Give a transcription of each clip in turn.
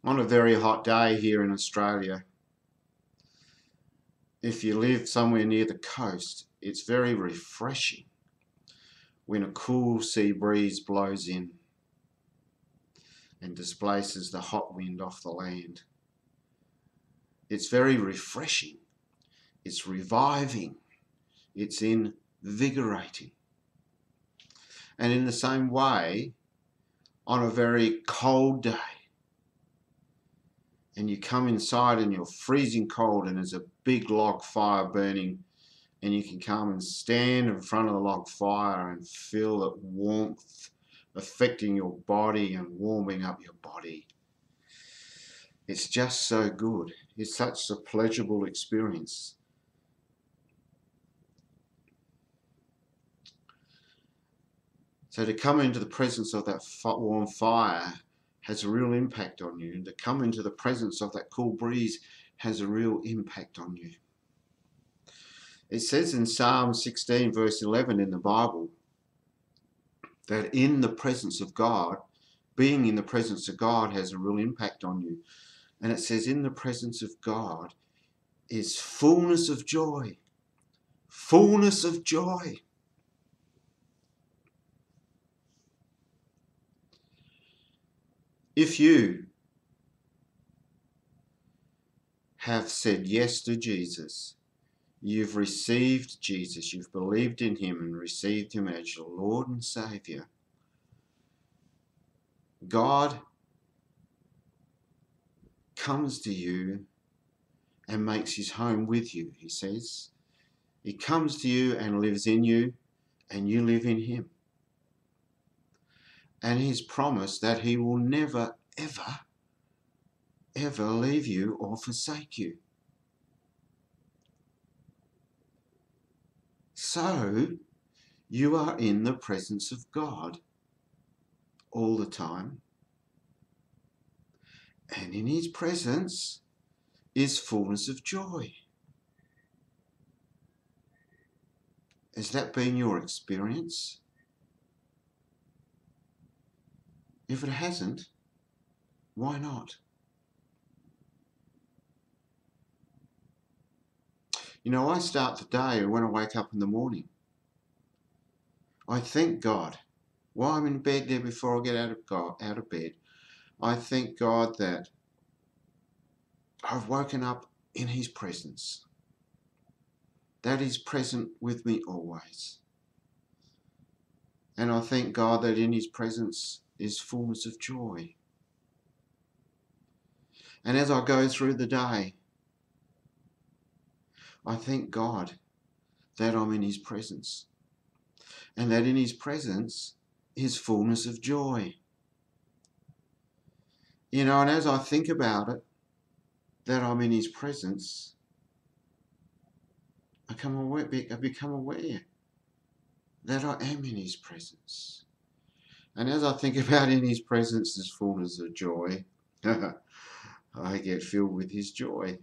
On a very hot day here in Australia, if you live somewhere near the coast, it's very refreshing when a cool sea breeze blows in and displaces the hot wind off the land. It's very refreshing. It's reviving. It's invigorating. And in the same way, on a very cold day, and you come inside and you're freezing cold and there's a big log fire burning, and you can come and stand in front of the log fire and feel that warmth affecting your body and warming up your body. It's just so good. It's such a pleasurable experience. So to come into the presence of that warm fire has a real impact on you. And to come into the presence of that cool breeze has a real impact on you. It says in Psalm 16 verse 11 in the Bible that in the presence of God, being in the presence of God has a real impact on you. And it says in the presence of God is fullness of joy. Fullness of joy. If you have said yes to Jesus, you've received Jesus, you've believed in him and received him as your Lord and Saviour, God comes to you and makes his home with you, he says. He comes to you and lives in you, and you live in him. And he's promised that he will never, ever, ever leave you or forsake you. So, you are in the presence of God all the time. And in his presence is fullness of joy. Has that been your experience? If it hasn't, why not? You know, I start the day when I wake up in the morning. I thank God. While I'm in bed there before I get out of bed, I thank God that I've woken up in his presence. That he's present with me always. And I thank God that in his presence is fullness of joy. And as I go through the day, I thank God that I'm in his presence. And that in his presence is fullness of joy. You know, and as I think about it, that I'm in his presence, I become aware that I am in his presence. And as I think about in his presence is fullness of joy, I get filled with his joy.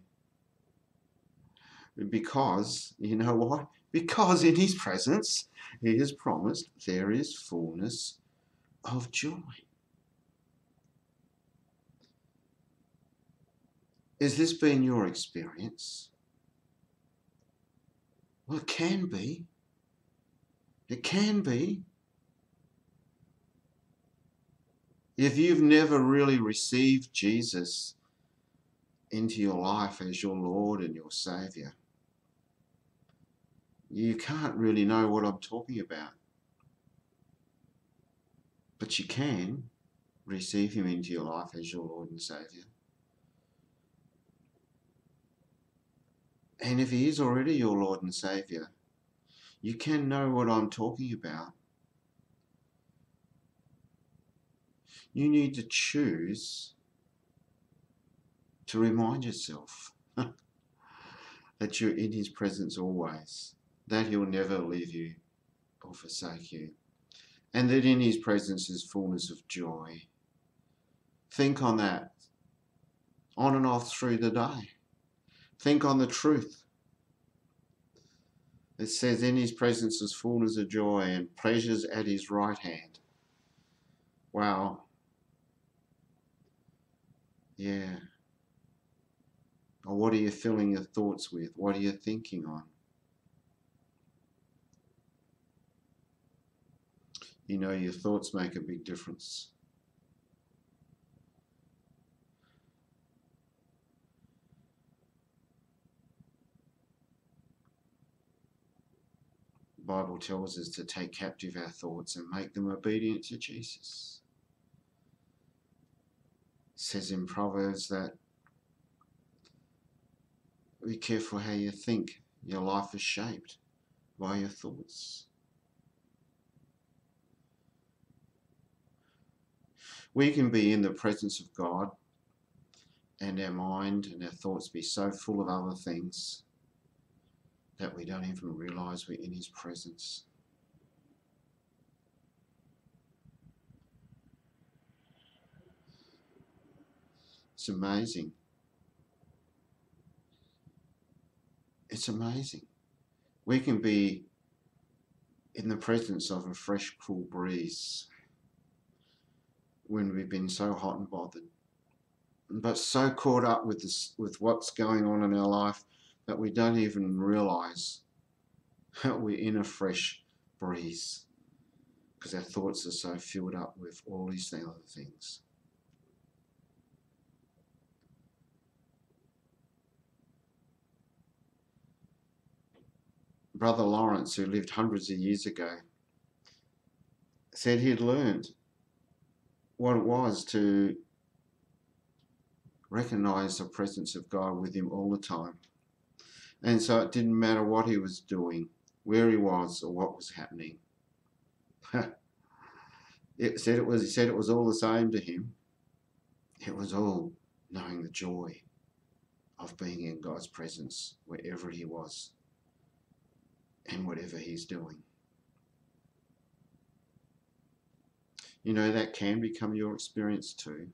Because, you know what? Because in his presence, he has promised there is fullness of joy. Has this been your experience? Well, it can be. It can be. If you've never really received Jesus into your life as your Lord and your Saviour, you can't really know what I'm talking about. But you can receive him into your life as your Lord and Saviour. And if he is already your Lord and Saviour, you can know what I'm talking about. You need to choose to remind yourself that you're in his presence always, that he'll never leave you or forsake you, and that in his presence is fullness of joy. Think on that on and off through the day. Think on the truth. It says in his presence is fullness of joy and pleasures at his right hand. Wow. Yeah. Or what are you filling your thoughts with? What are you thinking on? You know, your thoughts make a big difference. The Bible tells us to take captive our thoughts and make them obedient to Jesus. It says in Proverbs that be careful how you think. Your life is shaped by your thoughts. We can be in the presence of God and our mind and our thoughts be so full of other things that we don't even realize we're in his presence. It's amazing. It's amazing. We can be in the presence of a fresh, cool breeze when we've been so hot and bothered, but so caught up with this, with what's going on in our life, that we don't even realize that we're in a fresh breeze because our thoughts are so filled up with all these other things. Brother Lawrence, who lived hundreds of years ago, said he'd learned what it was to recognize the presence of God with him all the time. And so it didn't matter what he was doing, where he was, or what was happening. He said it was all the same to him. It was all knowing the joy of being in God's presence wherever he was and whatever he's doing. You know, that can become your experience too.